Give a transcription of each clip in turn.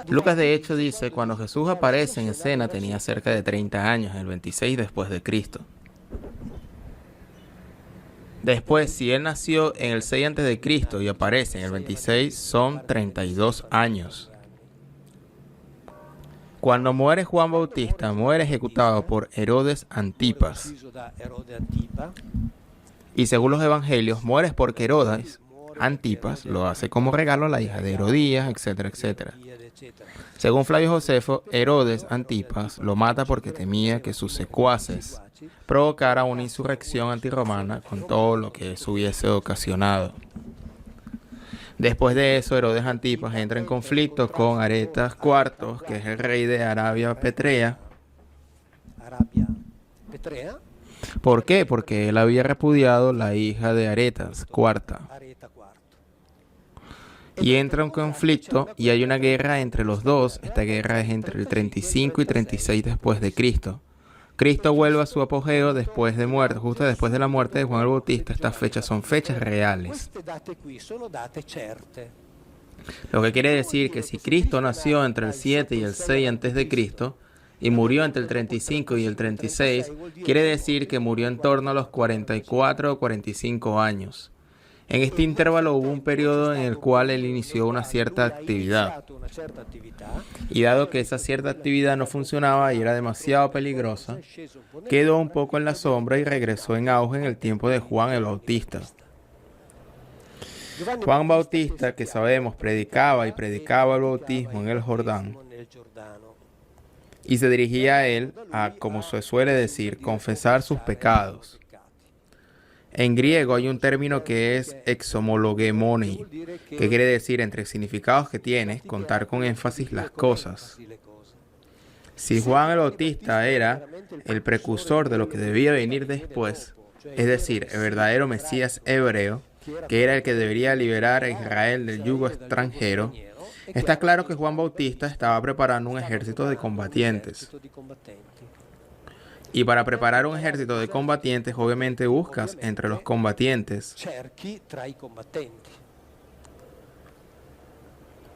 Lucas de hecho dice, cuando Jesús aparece en escena tenía cerca de 30 años, el 26 después de Cristo. Después, si él nació en el 6 antes de Cristo y aparece en el 26, son 32 años. Cuando muere Juan Bautista, muere ejecutado por Herodes Antipas. Y según los evangelios, muere porque Herodes Antipas lo hace como regalo a la hija de Herodías, etcétera, etcétera. Según Flavio Josefo, Herodes Antipas lo mata porque temía que sus secuaces provocaran una insurrección antirromana con todo lo que eso hubiese ocasionado. Después de eso, Herodes Antipas entra en conflicto con Aretas IV, que es el rey de Arabia Petrea. ¿Por qué? Porque él había repudiado la hija de Aretas IV. Y entra un conflicto y hay una guerra entre los dos. Esta guerra es entre el 35 y 36 después de Cristo. Cristo vuelve a su apogeo después de muerte, justo después de la muerte de Juan el Bautista. Estas fechas son fechas reales. Lo que quiere decir que si Cristo nació entre el 7 y el 6 antes de Cristo y murió entre el 35 y el 36, quiere decir que murió en torno a los 44 o 45 años. En este intervalo hubo un periodo en el cual él inició una cierta actividad. Y dado que esa cierta actividad no funcionaba y era demasiado peligrosa, quedó un poco en la sombra y regresó en auge en el tiempo de Juan el Bautista. Juan Bautista, que sabemos, predicaba el bautismo en el Jordán. Y se dirigía a él a, como se suele decir, confesar sus pecados. En griego hay un término que es exomologemoni, que quiere decir, entre significados que tiene, contar con énfasis las cosas. Si Juan el Bautista era el precursor de lo que debía venir después, es decir, el verdadero Mesías hebreo, que era el que debería liberar a Israel del yugo extranjero, está claro que Juan Bautista estaba preparando un ejército de combatientes. Y para preparar un ejército de combatientes, obviamente buscas entre los combatientes.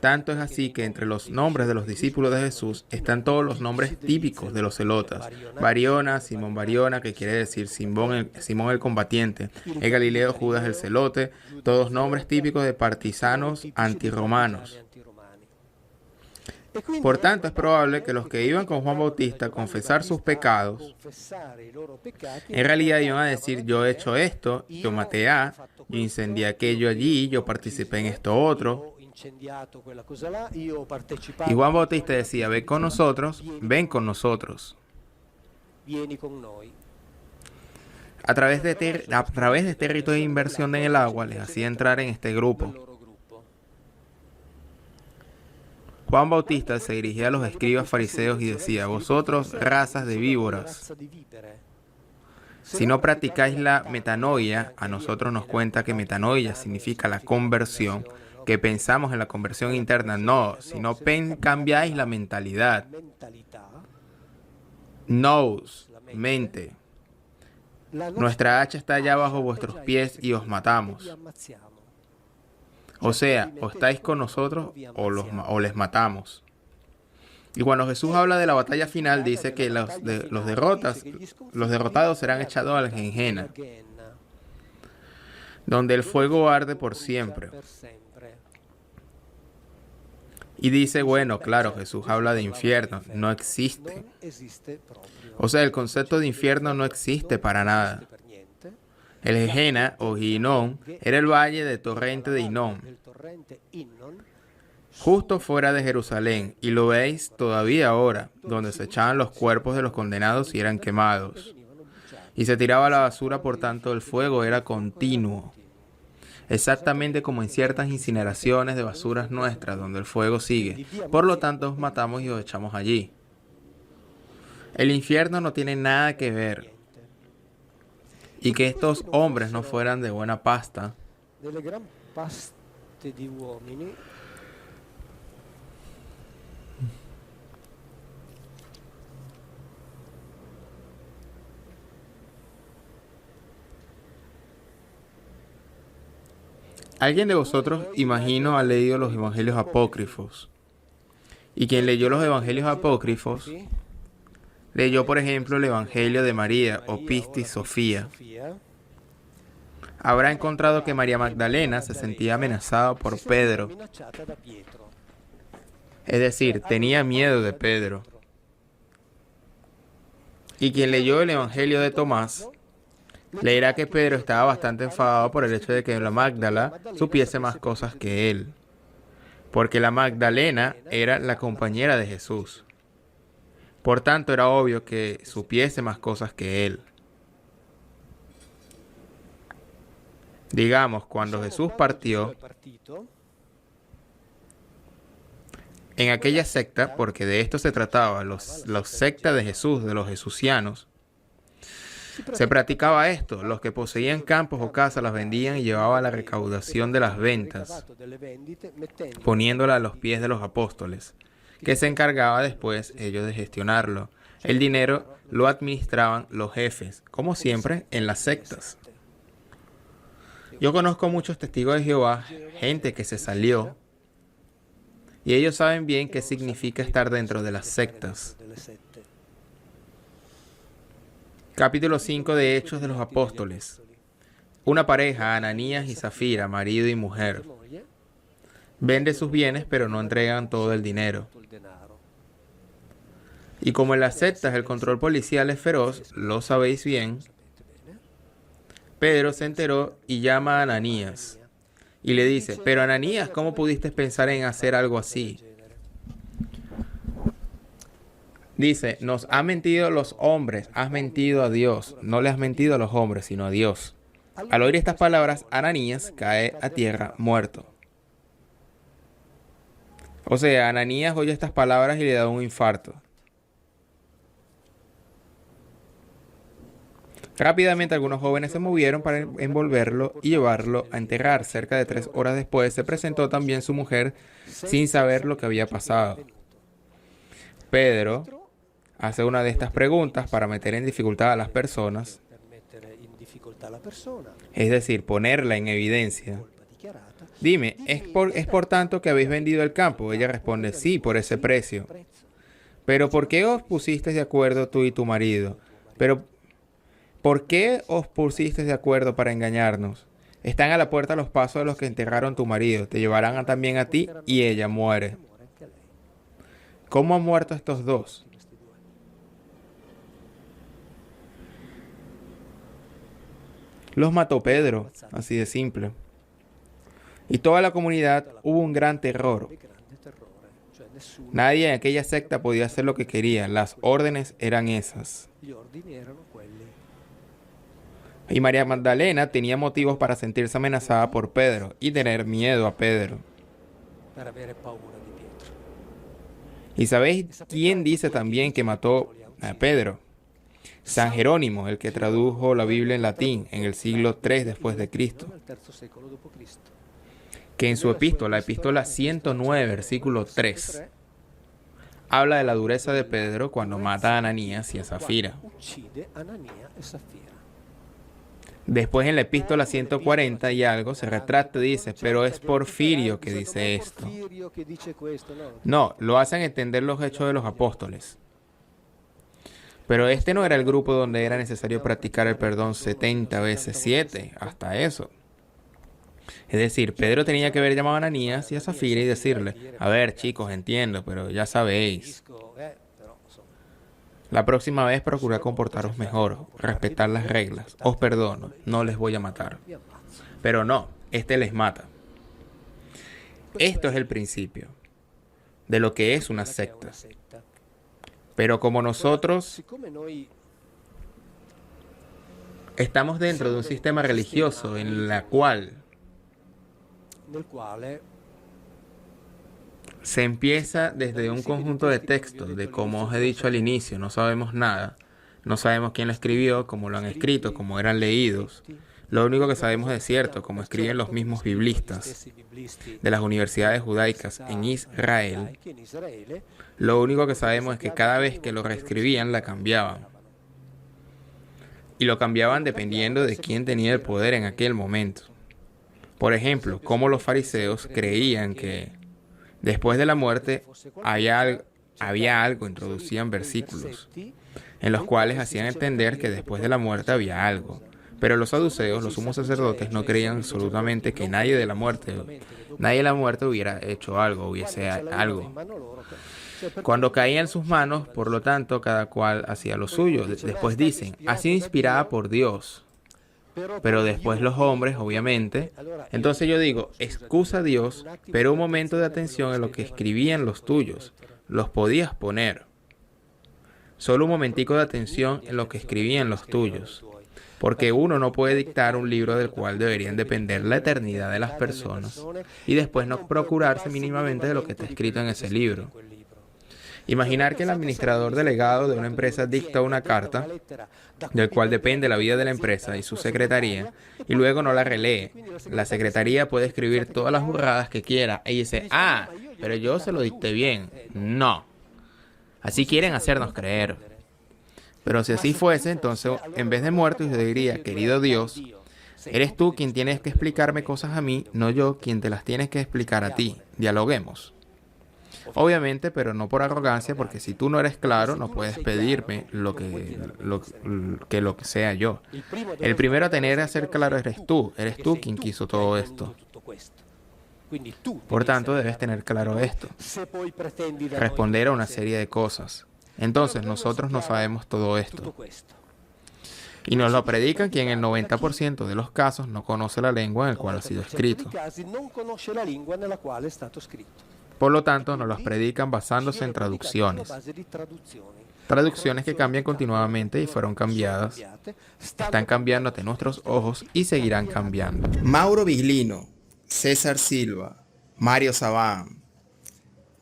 Tanto es así que entre los nombres de los discípulos de Jesús están todos los nombres típicos de los celotas. Bariona, Simón Bariona, que quiere decir Simón el combatiente. El Galileo, Judas el celote, todos nombres típicos de partisanos antirromanos. Por tanto, es probable que los que iban con Juan Bautista a confesar sus pecados, en realidad iban a decir, yo he hecho esto, yo maté a, yo incendié aquello allí, yo participé en esto otro. Y Juan Bautista decía, ven con nosotros, ven con nosotros. A través de este rito de inversión en el agua, les hacía entrar en este grupo. Juan Bautista se dirigía a los escribas fariseos y decía, vosotros, razas de víboras, si no practicáis la metanoia, a nosotros nos cuenta que metanoia significa la conversión, que pensamos en la conversión interna, no, sino cambiáis la mentalidad. Nous, mente. Nuestra hacha está allá bajo vuestros pies y os matamos. O sea, o estáis con nosotros o les matamos. Y cuando Jesús habla de la batalla final, dice que los derrotados serán echados a la Gehenna, donde el fuego arde por siempre. Y dice, bueno, claro, Jesús habla de infierno, no existe. O sea, el concepto de infierno no existe para nada. El Gehenna o Hinnom era el valle de torrente de Hinnom, justo fuera de Jerusalén, y lo veis todavía ahora, donde se echaban los cuerpos de los condenados y eran quemados. Y se tiraba la basura, por tanto el fuego era continuo. Exactamente como en ciertas incineraciones de basuras nuestras, donde el fuego sigue. Por lo tanto, os matamos y os echamos allí. El infierno no tiene nada que ver. Y que estos hombres no fueran de buena pasta. Alguien de vosotros, imagino, ha leído los evangelios apócrifos. Y quien leyó los evangelios apócrifos, leyó por ejemplo el Evangelio de María o Pistis Sofía, habrá encontrado que María Magdalena se sentía amenazada por Pedro. Es decir, tenía miedo de Pedro. Y quien leyó el Evangelio de Tomás, leerá que Pedro estaba bastante enfadado por el hecho de que la Magdala supiese más cosas que él, porque la Magdalena era la compañera de Jesús. Por tanto, era obvio que supiese más cosas que él. Digamos, cuando Jesús partió, en aquella secta, porque de esto se trataba, los sectas de Jesús, de los jesucianos, se practicaba esto. Los que poseían campos o casas las vendían y llevaban la recaudación de las ventas, poniéndola a los pies de los apóstoles, que se encargaba después ellos de gestionarlo. El dinero lo administraban los jefes, como siempre en las sectas. Yo conozco muchos testigos de Jehová, gente que se salió, y ellos saben bien qué significa estar dentro de las sectas. Capítulo 5 de Hechos de los Apóstoles. Una pareja, Ananías y Zafira, marido y mujer, vende sus bienes pero no entregan todo el dinero. Y como en las sectas el control policial es feroz, lo sabéis bien, Pedro se enteró y llama a Ananías y le dice: pero Ananías, ¿cómo pudiste pensar en hacer algo así? Dice: nos han mentido los hombres, has mentido a Dios. No le has mentido a los hombres, sino a Dios. Al oír estas palabras, Ananías cae a tierra muerto. O sea, Ananías oye estas palabras y le da un infarto. Rápidamente algunos jóvenes se movieron para envolverlo y llevarlo a enterrar. Cerca de 3 horas después se presentó también su mujer sin saber lo que había pasado. Pedro hace una de estas preguntas para meter en dificultad a las personas, es decir, ponerla en evidencia. Dime, ¿es por tanto que habéis vendido el campo? Ella responde: sí, por ese precio. Pero ¿por qué os pusisteis de acuerdo tú y tu marido? ¿Por qué os pusisteis de acuerdo para engañarnos? Están a la puerta los pasos de los que enterraron tu marido. Te llevarán también a ti y ella muere. ¿Cómo han muerto estos dos? Los mató Pedro, así de simple. Y toda la comunidad hubo un gran terror. Nadie en aquella secta podía hacer lo que quería. Las órdenes eran esas. Y María Magdalena tenía motivos para sentirse amenazada por Pedro y tener miedo a Pedro. ¿Y sabéis quién dice también que mató a Pedro? San Jerónimo, el que tradujo la Biblia en latín en el siglo III después de Cristo, que en su epístola 109, versículo 3, habla de la dureza de Pedro cuando mata a Ananías y a Zafira. Después en la epístola 140 y algo se retracta y dice: pero es Porfirio que dice esto. No, lo hacen entender los hechos de los apóstoles. Pero este no era el grupo donde era necesario practicar el perdón 70 veces 7, hasta eso. Es decir, Pedro tenía que haber llamado a Ananías y a Zafira y decirle: a ver, chicos, entiendo, pero ya sabéis. La próxima vez procurad comportaros mejor, respetar las reglas. Os perdono, no les voy a matar. Pero no, este les mata. Esto es el principio de lo que es una secta. Pero como nosotros estamos dentro de un sistema religioso en la cual se empieza desde un conjunto de textos, de como os he dicho al inicio, no sabemos nada. No sabemos quién lo escribió, cómo lo han escrito, cómo eran leídos. Lo único que sabemos es cierto, como escriben los mismos biblistas de las universidades judaicas en Israel. Lo único que sabemos es que cada vez que lo reescribían, la cambiaban. Y lo cambiaban dependiendo de quién tenía el poder en aquel momento. Por ejemplo, como los fariseos creían que Después de la muerte había algo, introducían versículos, en los cuales hacían entender que después de la muerte había algo. Pero los saduceos, los sumos sacerdotes, no creían absolutamente que nadie de la muerte hubiera hecho algo, hubiese algo. Cuando caía en sus manos, por lo tanto, cada cual hacía lo suyo. Después dicen, ha sido inspirada por Dios. Pero después los hombres, obviamente. Entonces yo digo, excusa a Dios, pero un momento de atención en lo que escribían los tuyos. Los podías poner. Solo un momentico de atención en lo que escribían los tuyos. Porque uno no puede dictar un libro del cual deberían depender la eternidad de las personas y después no procurarse mínimamente de lo que está escrito en ese libro. Imaginar que el administrador delegado de una empresa dicta una carta del cual depende la vida de la empresa y su secretaría y luego no la relee. La secretaría puede escribir todas las burradas que quiera y dice, pero yo se lo dicté bien. No. Así quieren hacernos creer. Pero si así fuese, entonces, en vez de muerto, yo diría, querido Dios, eres tú quien tienes que explicarme cosas a mí, no yo quien te las tienes que explicar a ti. Dialoguemos. Obviamente, pero no por arrogancia, porque si tú no eres claro, no puedes pedirme lo que sea yo. El primero a tener a ser claro eres tú quien quiso todo esto. Por tanto, debes tener claro esto. Responder a una serie de cosas. Entonces, nosotros no sabemos todo esto. Y nos lo predican quien en el 90% de los casos no conoce la lengua en la cual ha sido escrito. Por lo tanto, nos los predican basándose en traducciones. Traducciones que cambian continuamente y fueron cambiadas. Están cambiando ante nuestros ojos y seguirán cambiando. Mauro Viglino, César Silva, Mario Sabán,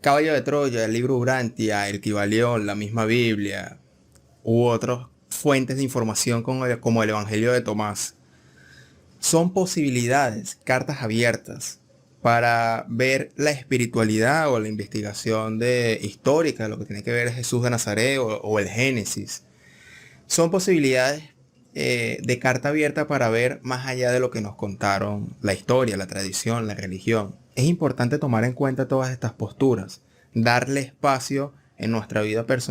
Caballo de Troya, el libro Urantia, el Kybalión, la misma Biblia, u otras fuentes de información como el Evangelio de Tomás. Son posibilidades, cartas abiertas para ver la espiritualidad o la investigación histórica, lo que tiene que ver Jesús de Nazaret o el Génesis. Son posibilidades de carta abierta para ver más allá de lo que nos contaron la historia, la tradición, la religión. Es importante tomar en cuenta todas estas posturas, darle espacio en nuestra vida personal